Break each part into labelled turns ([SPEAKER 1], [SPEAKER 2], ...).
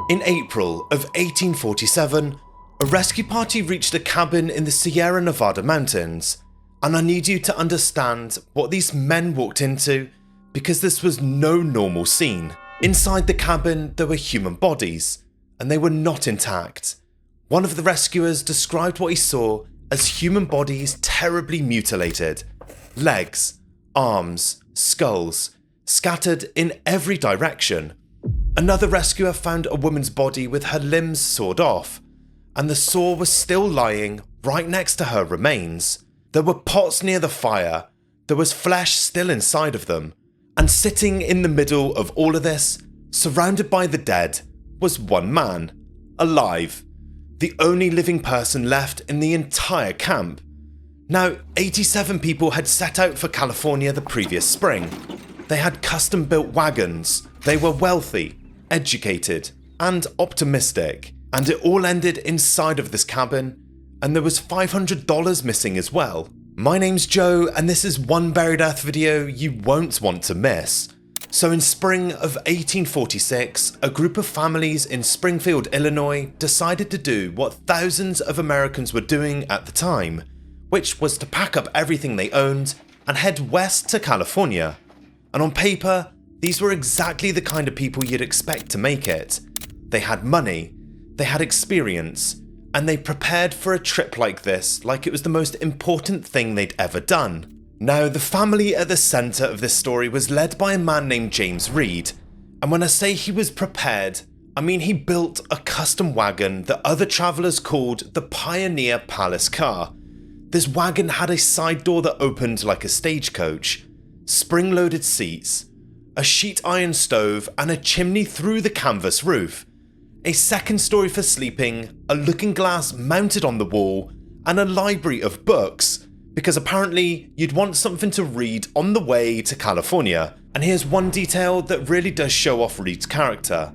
[SPEAKER 1] In April of 1847, a rescue party reached a cabin in the Sierra Nevada mountains, and I need you to understand what these men walked into because this was no normal scene. Inside the cabin there were human bodies, and they were not intact. One of the rescuers described what he saw as human bodies terribly mutilated. Legs, arms, skulls, scattered in every direction. Another rescuer found a woman's body with her limbs sawed off, and the saw was still lying right next to her remains. There were pots near the fire, there was flesh still inside of them, and sitting in the middle of all of this, surrounded by the dead, was one man, alive, the only living person left in the entire camp. Now, 87 people had set out for California the previous spring. They had custom-built wagons, they were wealthy, educated, and optimistic, and it all ended inside of this cabin, and there was $500 missing as well. My name's Joe, and this is one Buried Earth video you won't want to miss. So in spring of 1846, a group of families in Springfield, Illinois decided to do what thousands of Americans were doing at the time, which was to pack up everything they owned and head west to California. And on paper, these were exactly the kind of people you'd expect to make it. They had money, they had experience, and they prepared for a trip like this like it was the most important thing they'd ever done. Now, the family at the centre of this story was led by a man named James Reed, and when I say he was prepared, I mean he built a custom wagon that other travellers called the Pioneer Palace car. This wagon had a side door that opened like a stagecoach, spring-loaded seats, a sheet iron stove and a chimney through the canvas roof, a second story for sleeping, a looking glass mounted on the wall, and a library of books, because apparently you'd want something to read on the way to California. And here's one detail that really does show off Reed's character.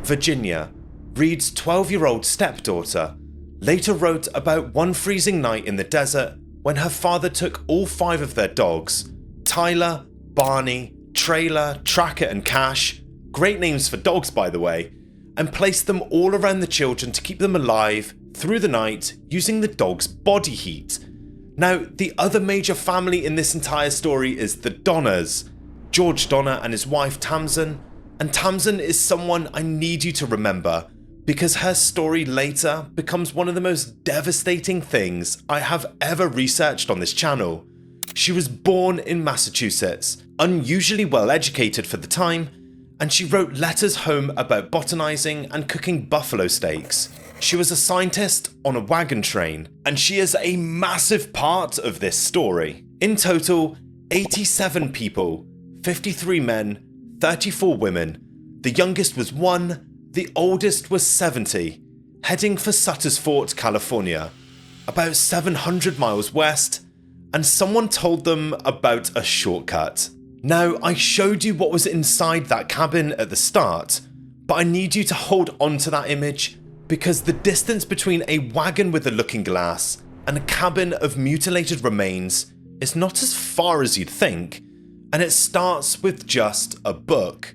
[SPEAKER 1] Virginia, Reed's 12-year-old stepdaughter, later wrote about one freezing night in the desert when her father took all 5 of their dogs, Tyler, Barney, Trailer, Tracker and Cash, great names for dogs by the way, and placed them all around the children to keep them alive through the night using the dogs' body heat. Now, the other major family in this entire story is the Donners, George Donner and his wife Tamsin, and Tamsin is someone I need you to remember because her story later becomes one of the most devastating things I have ever researched on this channel. She was born in Massachusetts, unusually well educated for the time, and she wrote letters home about botanizing and cooking buffalo steaks. She was a scientist on a wagon train, and she is a massive part of this story. In total, 87 people, 53 men, 34 women. The youngest was 1, the oldest was 70, heading for Sutter's Fort, California, about 700 miles west, and someone told them about a shortcut. Now, I showed you what was inside that cabin at the start, but I need you to hold on to that image because the distance between a wagon with a looking glass and a cabin of mutilated remains is not as far as you'd think, and it starts with just a book.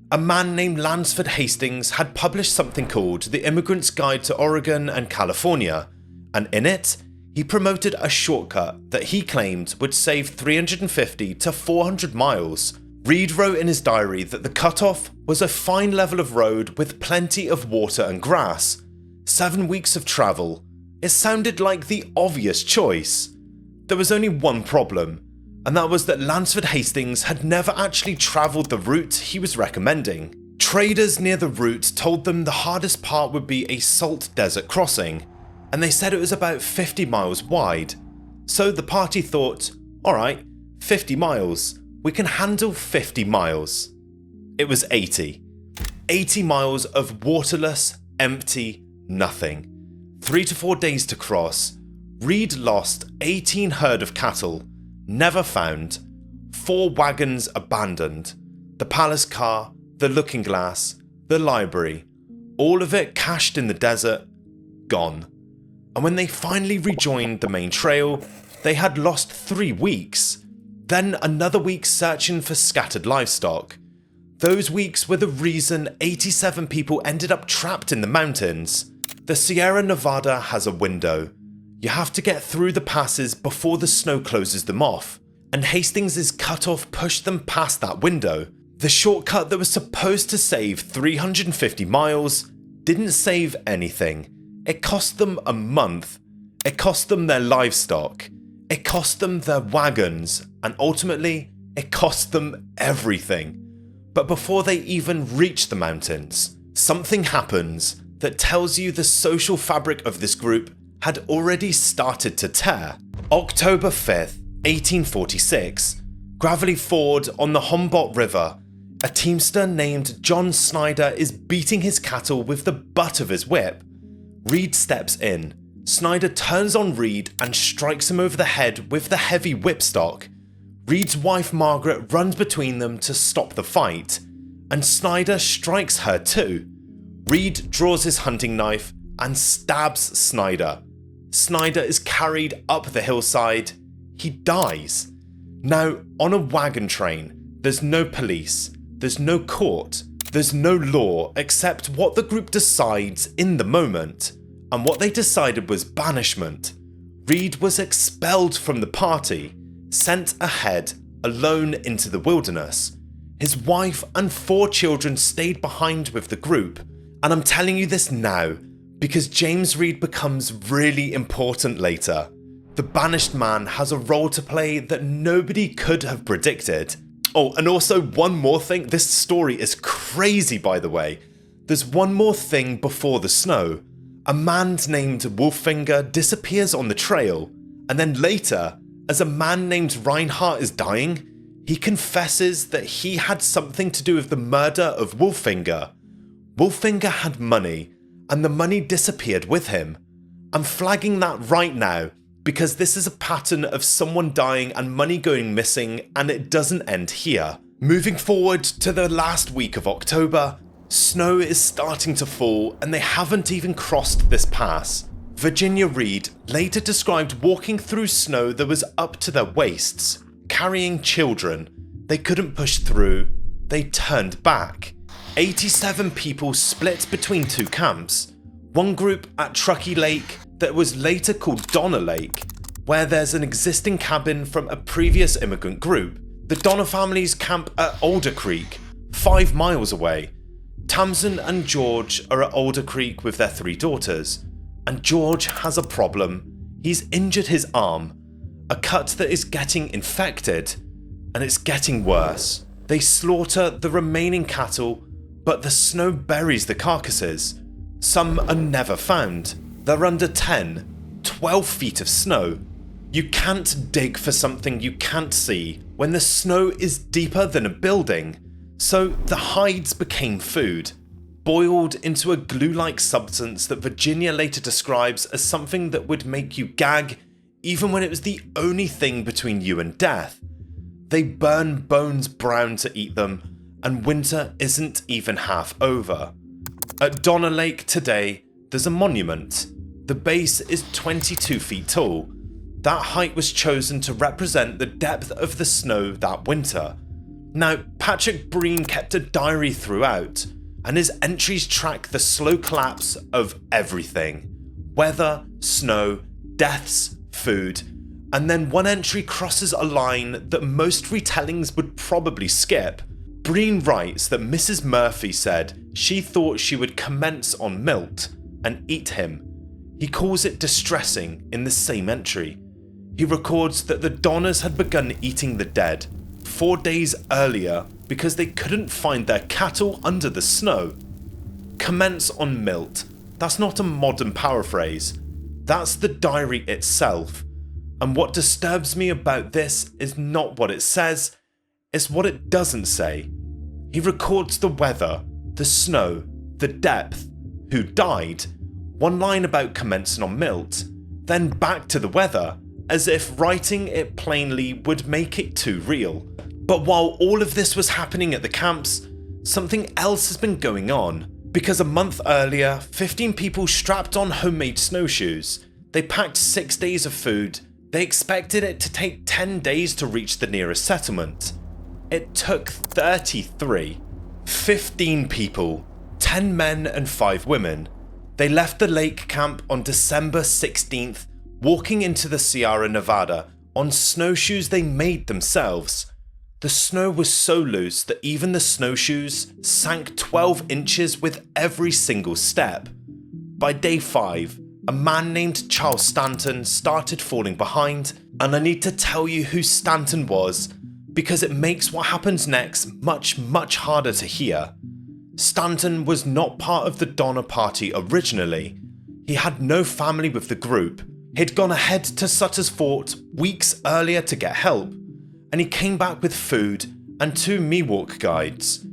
[SPEAKER 1] A man named Lansford Hastings had published something called The Immigrant's Guide to Oregon and California, and in it, he promoted a shortcut that he claimed would save 350 to 400 miles. Reed wrote in his diary that the cutoff was a fine level of road with plenty of water and grass. 7 weeks of travel. It sounded like the obvious choice. There was only one problem, and that was that Lansford Hastings had never actually travelled the route he was recommending. Traders near the route told them the hardest part would be a salt desert crossing, and they said it was about 50 miles wide. So the party thought, alright, 50 miles, we can handle 50 miles. It was 80. 80 miles of waterless, empty nothing. 3 to 4 days to cross. Reed lost 18 herd of cattle, never found, 4 wagons abandoned, the palace car, the looking glass, the library, all of it cached in the desert, gone. And when they finally rejoined the main trail, they had lost 3 weeks, then another week searching for scattered livestock. Those weeks were the reason 87 people ended up trapped in the mountains. The Sierra Nevada has a window. You have to get through the passes before the snow closes them off, and Hastings' cutoff pushed them past that window. The shortcut that was supposed to save 350 miles didn't save anything. It cost them a month. It cost them their livestock. It cost them their wagons, and ultimately, it cost them everything. But before they even reach the mountains, something happens that tells you the social fabric of this group had already started to tear. October 5th, 1846, Gravelly Ford on the Humboldt River, a teamster named John Snyder is beating his cattle with the butt of his whip. Reed steps in. Snyder turns on Reed and strikes him over the head with the heavy whipstock. Reed's wife Margaret runs between them to stop the fight, and Snyder strikes her too. Reed draws his hunting knife and stabs Snyder. Snyder is carried up the hillside. He dies. Now, on a wagon train, there's no police, there's no court, there's no law except what the group decides in the moment, and what they decided was banishment. Reed was expelled from the party, sent ahead alone into the wilderness. His wife and 4 children stayed behind with the group, and I'm telling you this now because James Reed becomes really important later. The banished man has a role to play that nobody could have predicted. Oh, and also one more thing, this story is crazy by the way. There's one more thing before the snow. A man named Wolfinger disappears on the trail, and then later, as a man named Reinhardt is dying, he confesses that he had something to do with the murder of Wolfinger. Wolfinger had money, and the money disappeared with him. I'm flagging that right now because this is a pattern of someone dying and money going missing, and it doesn't end here. Moving forward to the last week of October, snow is starting to fall and they haven't even crossed this pass. Virginia Reed later described walking through snow that was up to their waists, carrying children. They couldn't push through. They turned back. 87 people split between 2 camps. One group at Truckee Lake that was later called Donner Lake, where there's an existing cabin from a previous immigrant group. The Donner families camp at Alder Creek, 5 miles away. Tamsin and George are at Alder Creek with their 3 daughters, and George has a problem. He's injured his arm, a cut that is getting infected, and it's getting worse. They slaughter the remaining cattle, but the snow buries the carcasses. Some are never found. They're under 10, 12 feet of snow. You can't dig for something you can't see when the snow is deeper than a building. So the hides became food, boiled into a glue-like substance that Virginia later describes as something that would make you gag even when it was the only thing between you and death. They burn bones brown to eat them, and winter isn't even half over. At Donner Lake today, there's a monument. The base is 22 feet tall. That height was chosen to represent the depth of the snow that winter. Now, Patrick Breen kept a diary throughout, and his entries track the slow collapse of everything. Weather, snow, deaths, food, and then one entry crosses a line that most retellings would probably skip. Breen writes that Mrs. Murphy said she thought she would commence on Milt and eat him. He calls it distressing in the same entry. He records that the Donners had begun eating the dead 4 days earlier because they couldn't find their cattle under the snow. Commence on Milt. That's not a modern paraphrase. That's the diary itself. And what disturbs me about this is not what it says, it's what it doesn't say. He records the weather, the snow, the depth, who died, one line about commencing on Milt, then back to the weather, as if writing it plainly would make it too real. But while all of this was happening at the camps, something else has been going on. Because a month earlier, 15 people strapped on homemade snowshoes. They packed 6 days of food. They expected it to take 10 days to reach the nearest settlement. It took 33. 15 people, 10 men and 5 women. They left the lake camp on December 16th, walking into the Sierra Nevada on snowshoes they made themselves. The snow was so loose that even the snowshoes sank 12 inches with every single step. By day 5, a man named Charles Stanton started falling behind, and I need to tell you who Stanton was because it makes what happens next much harder to hear. Stanton was not part of the Donner Party originally. He had no family with the group. He'd gone ahead to Sutter's Fort weeks earlier to get help, and he came back with food and 2 Miwok guides.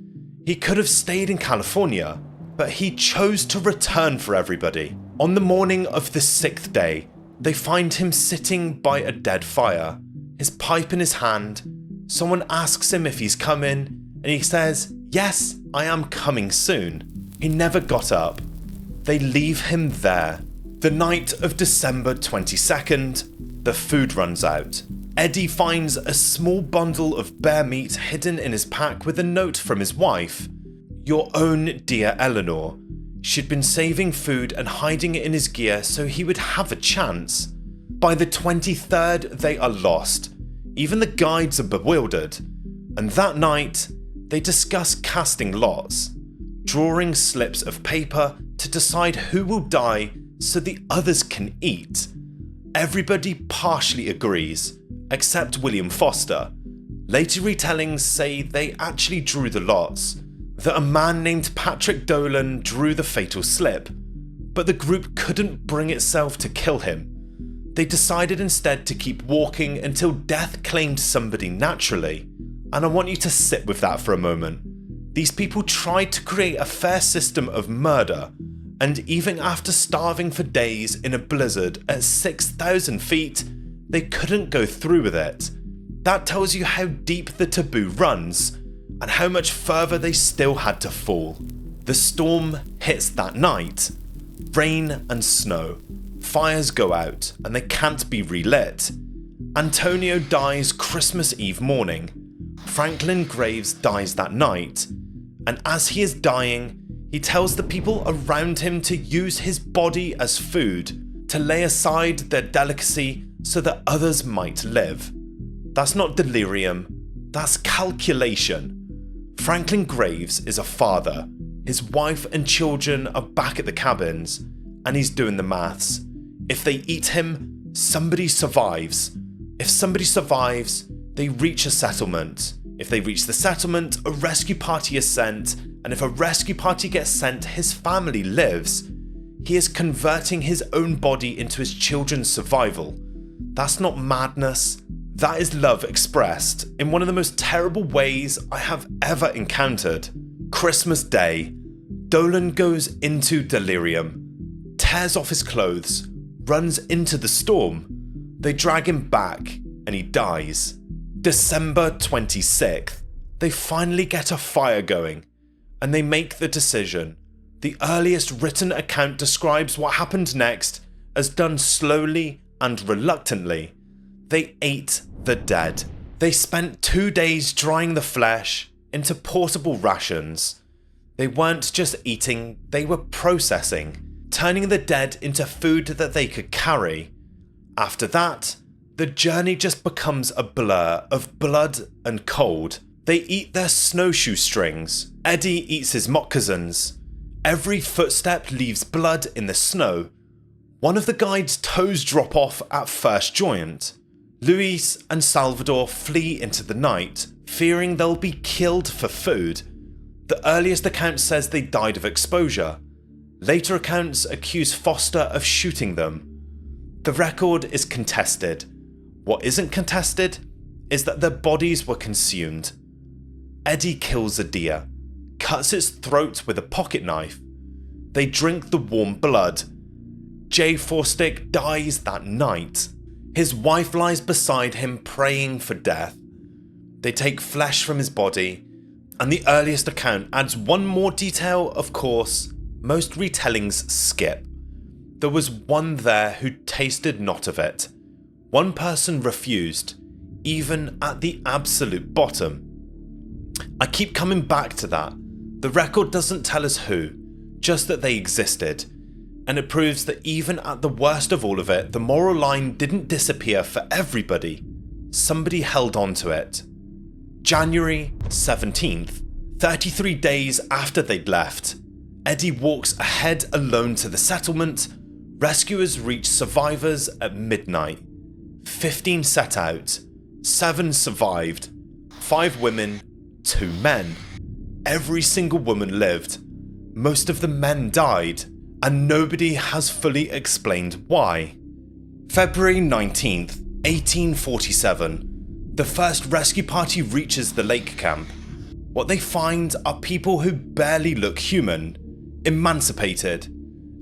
[SPEAKER 1] He could have stayed in California, but he chose to return for everybody. On the morning of the 6th day, they find him sitting by a dead fire, his pipe in his hand. Someone asks him if he's coming, and he says, "Yes, I am coming soon." He never got up. They leave him there. The night of December 22nd, the food runs out. Eddie finds a small bundle of bear meat hidden in his pack with a note from his wife. "Your own dear Eleanor." She'd been saving food and hiding it in his gear so he would have a chance. By the 23rd, they are lost. Even the guides are bewildered. And that night, they discuss casting lots, drawing slips of paper to decide who will die so the others can eat. Everybody partially agrees, except William Foster. Later retellings say they actually drew the lots, that a man named Patrick Dolan drew the fatal slip, but the group couldn't bring itself to kill him. They decided instead to keep walking until death claimed somebody naturally, and I want you to sit with that for a moment. These people tried to create a fair system of murder, and even after starving for days in a blizzard at 6,000 feet, they couldn't go through with it. That tells you how deep the taboo runs, and how much further they still had to fall. The storm hits that night. Rain and snow. Fires go out, and they can't be relit. Antonio dies Christmas Eve morning. Franklin Graves dies that night, and as he is dying, he tells the people around him to use his body as food, to lay aside their delicacy so that others might live. That's not delirium, that's calculation. Franklin Graves is a father. His wife and children are back at the cabins, and he's doing the maths. If they eat him, somebody survives. If somebody survives, they reach a settlement. If they reach the settlement, a rescue party is sent, and if a rescue party gets sent, his family lives. He is converting his own body into his children's survival. That's not madness. That is love expressed in one of the most terrible ways I have ever encountered. Christmas Day. Dolan goes into delirium, tears off his clothes, runs into the storm. They drag him back, and he dies. December 26th. They finally get a fire going, and they make the decision. The earliest written account describes what happened next as done slowly and reluctantly. They ate the dead. They spent 2 days drying the flesh into portable rations. They weren't just eating, they were processing, turning the dead into food that they could carry. After that, the journey just becomes a blur of blood and cold. They eat their snowshoe strings. Eddie eats his moccasins. Every footstep leaves blood in the snow. One of the guides' toes drop off at first joint. Luis and Salvador flee into the night, fearing they'll be killed for food. The earliest account says they died of exposure. Later accounts accuse Foster of shooting them. The record is contested. What isn't contested is that their bodies were consumed. Eddie kills a deer, cuts its throat with a pocket knife. They drink the warm blood. Jay Forstick dies that night. His wife lies beside him praying for death. They take flesh from his body, and the earliest account adds one more detail, of course, most retellings skip. There was one there who tasted not of it. One person refused, even at the absolute bottom. I keep coming back to that. The record doesn't tell us who, just that they existed, and it proves that even at the worst of all of it, the moral line didn't disappear for everybody. Somebody held on to it. January 17th, 33 days after they'd left, Eddie walks ahead alone to the settlement. Rescuers reach survivors at midnight. 15 set out, 7 survived, 5 women, 2 men. Every single woman lived. Most of the men died, and nobody has fully explained why. February 19th, 1847. The first rescue party reaches the lake camp. What they find are people who barely look human, emancipated,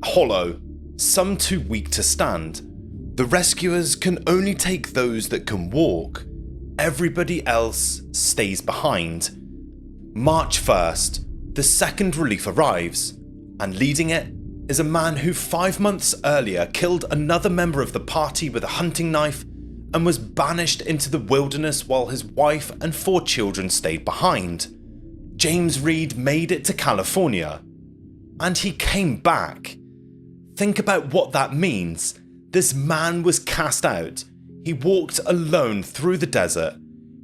[SPEAKER 1] hollow, some too weak to stand. The rescuers can only take those that can walk. Everybody else stays behind. March 1st, the second relief arrives, and leading it is a man who 5 months earlier killed another member of the party with a hunting knife and was banished into the wilderness while his wife and 4 children stayed behind. James Reed made it to California, and he came back. Think about what that means. This man was cast out. He walked alone through the desert.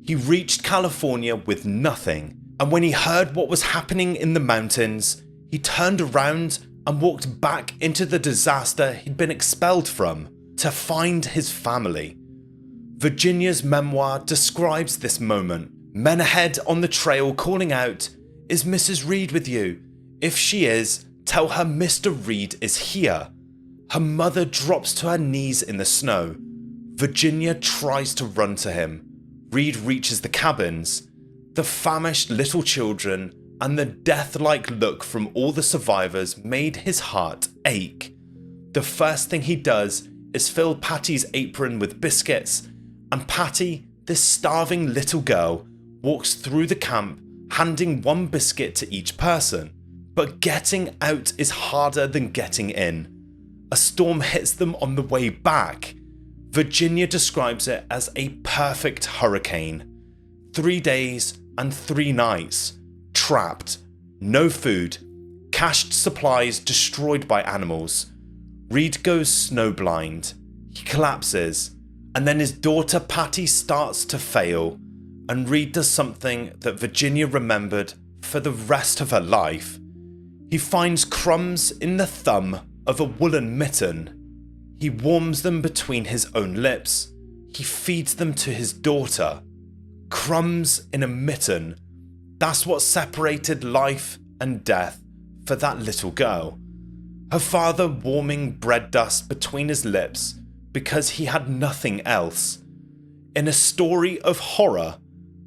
[SPEAKER 1] He reached California with nothing, and when he heard what was happening in the mountains, he turned around and walked back into the disaster he'd been expelled from to find his family. Virginia's memoir describes this moment. Men ahead on the trail calling out, "Is Mrs. Reed with you? If she is, tell her Mr. Reed is here." Her mother drops to her knees in the snow. Virginia tries to run to him. Reed reaches the cabins. The famished little children and the death-like look from all the survivors made his heart ache. The first thing he does is fill Patty's apron with biscuits, and Patty, this starving little girl, walks through the camp handing 1 biscuit to each person. But getting out is harder than getting in. A storm hits them on the way back. Virginia describes it as a perfect hurricane. 3 days and 3 nights, trapped, no food, cached supplies destroyed by animals. Reed goes snowblind. He collapses, and then his daughter Patty starts to fail, and Reed does something that Virginia remembered for the rest of her life. He finds crumbs in the thumb of a woolen mitten. He warms them between his own lips. He feeds them to his daughter. Crumbs in a mitten. That's what separated life and death for that little girl. Her father warming bread dust between his lips because he had nothing else. In a story of horror,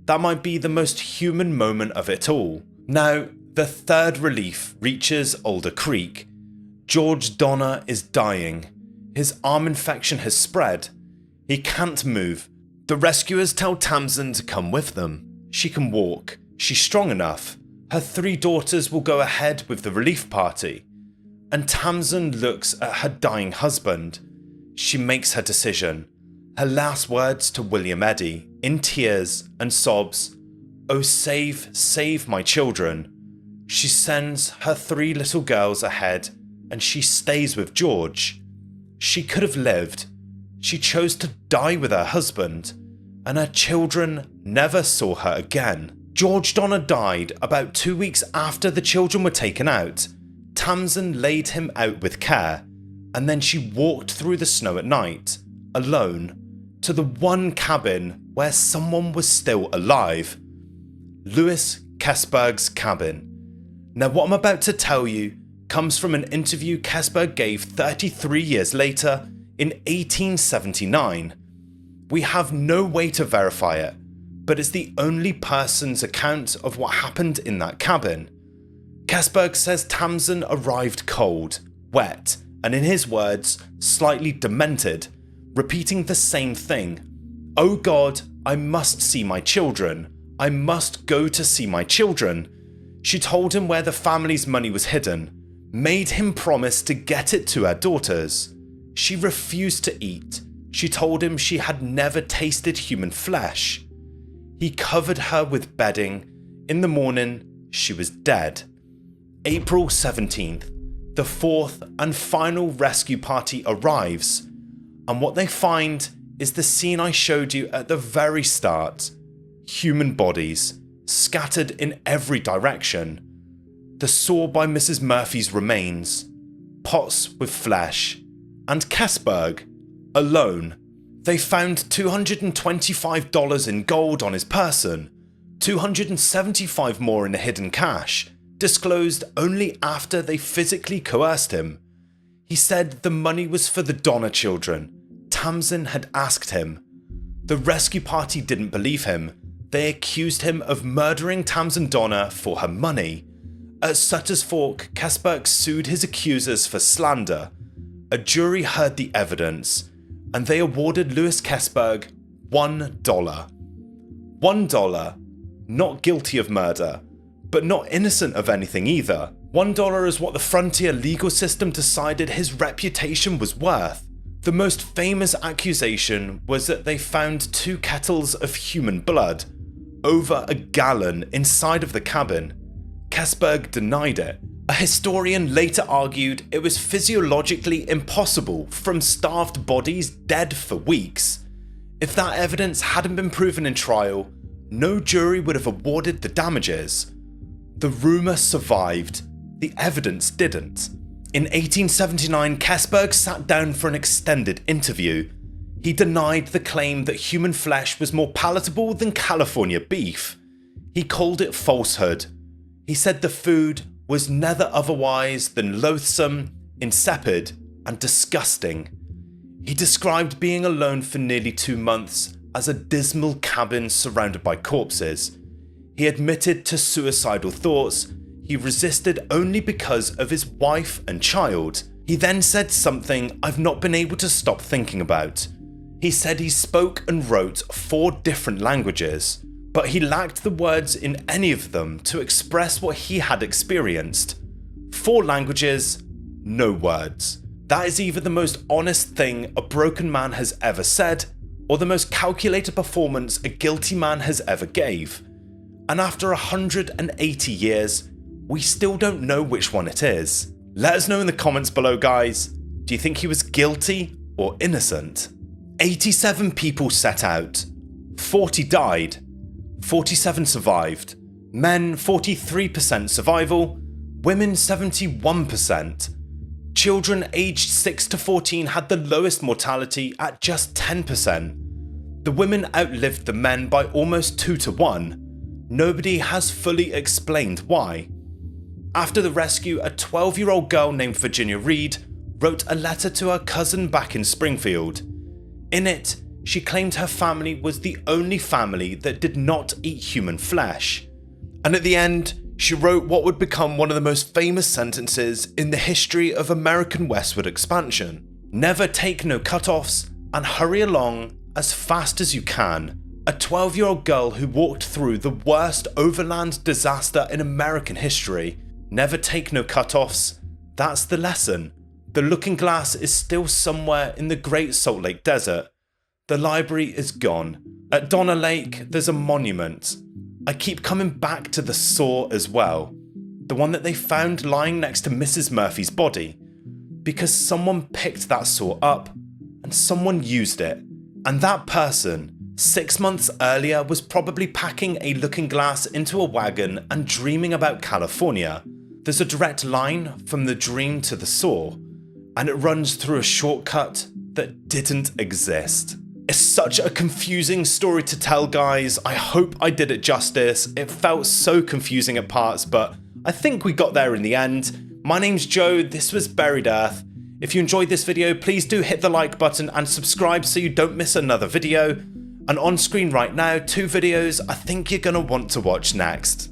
[SPEAKER 1] that might be the most human moment of it all. Now, the third relief reaches Alder Creek. George Donner is dying. His arm infection has spread. He can't move. The rescuers tell Tamsin to come with them. She can walk. She's strong enough. Her 3 daughters will go ahead with the relief party. And Tamsin looks at her dying husband. She makes her decision. Her last words to William Eddy, in tears and sobs, "Oh, save my children." She sends her 3 little girls ahead, and she stays with George. She could have lived. She chose to die with her husband, and her children never saw her again. George Donner died about 2 weeks after the children were taken out. Tamsin laid him out with care, and then she walked through the snow at night, alone, to the one cabin where someone was still alive. Louis Kesberg's cabin. Now, what I'm about to tell you comes from an interview Kesberg gave 33 years later in 1879. We have no way to verify it, but it's the only person's account of what happened in that cabin. Kesberg says Tamsin arrived cold, wet, and in his words, slightly demented, repeating the same thing. "Oh God, I must see my children. I must go to see my children." She told him where the family's money was hidden, made him promise to get it to her daughters. She refused to eat. She told him she had never tasted human flesh. He covered her with bedding. In the morning, she was dead. April 17th, the fourth and final rescue party arrives, and what they find is the scene I showed you at the very start. Human bodies, scattered in every direction. The saw by Mrs. Murphy's remains, pots with flesh, and Kesberg, alone. They found $225 in gold on his person, $275 more in hidden cash, disclosed only after they physically coerced him. He said the money was for the Donner children. Tamsin had asked him. The rescue party didn't believe him. They accused him of murdering Tamsin Donner for her money. At Sutter's Fork, Kesberg sued his accusers for slander. A jury heard the evidence, and they awarded Louis Kesberg $1. $1, not guilty of murder, but not innocent of anything either. $1 is what the frontier legal system decided his reputation was worth. The most famous accusation was that they found 2 kettles of human blood, over a gallon, inside of the cabin. Kesberg denied it. A historian later argued it was physiologically impossible from starved bodies dead for weeks. If that evidence hadn't been proven in trial, no jury would have awarded the damages. The rumour survived, the evidence didn't. In 1879, Kesberg sat down for an extended interview. He denied the claim that human flesh was more palatable than California beef. He called it falsehood. He said the food was neither otherwise than loathsome, insipid, and disgusting. He described being alone for nearly 2 months as a dismal cabin surrounded by corpses. He admitted to suicidal thoughts. He resisted only because of his wife and child. He then said something I've not been able to stop thinking about. He said he spoke and wrote 4 different languages, but he lacked the words in any of them to express what he had experienced. 4 languages, no words. That is either the most honest thing a broken man has ever said, or the most calculated performance a guilty man has ever gave. And after 180 years, we still don't know which one it is. Let us know in the comments below, guys. Do you think he was guilty or innocent? 87 people set out. 40 died. 47 survived. Men 43% survival. Women 71%. Children aged 6 to 14 had the lowest mortality at just 10%. The women outlived the men by almost 2 to 1. Nobody has fully explained why. After the rescue, a 12-year-old girl named Virginia Reed wrote a letter to her cousin back in Springfield. In it, she claimed her family was the only family that did not eat human flesh. And at the end, she wrote what would become one of the most famous sentences in the history of American westward expansion. Never take no cut-offs and hurry along as fast as you can. A 12-year-old girl who walked through the worst overland disaster in American history. Never take no cut-offs. That's the lesson. The looking glass is still somewhere in the Great Salt Lake Desert. The library is gone. At Donner Lake, there's a monument. I keep coming back to the saw as well. The one that they found lying next to Mrs. Murphy's body. Because someone picked that saw up and someone used it. And that person, 6 months earlier, was probably packing a looking glass into a wagon and dreaming about California. There's a direct line from the dream to the saw, and it runs through a shortcut that didn't exist. It's such a confusing story to tell, guys. I hope I did it justice. It felt so confusing at parts, but I think we got there in the end. My name's Joe, this was Buried Earth. If you enjoyed this video, please do hit the like button and subscribe so you don't miss another video. And on screen right now, 2 videos I think you're gonna want to watch next.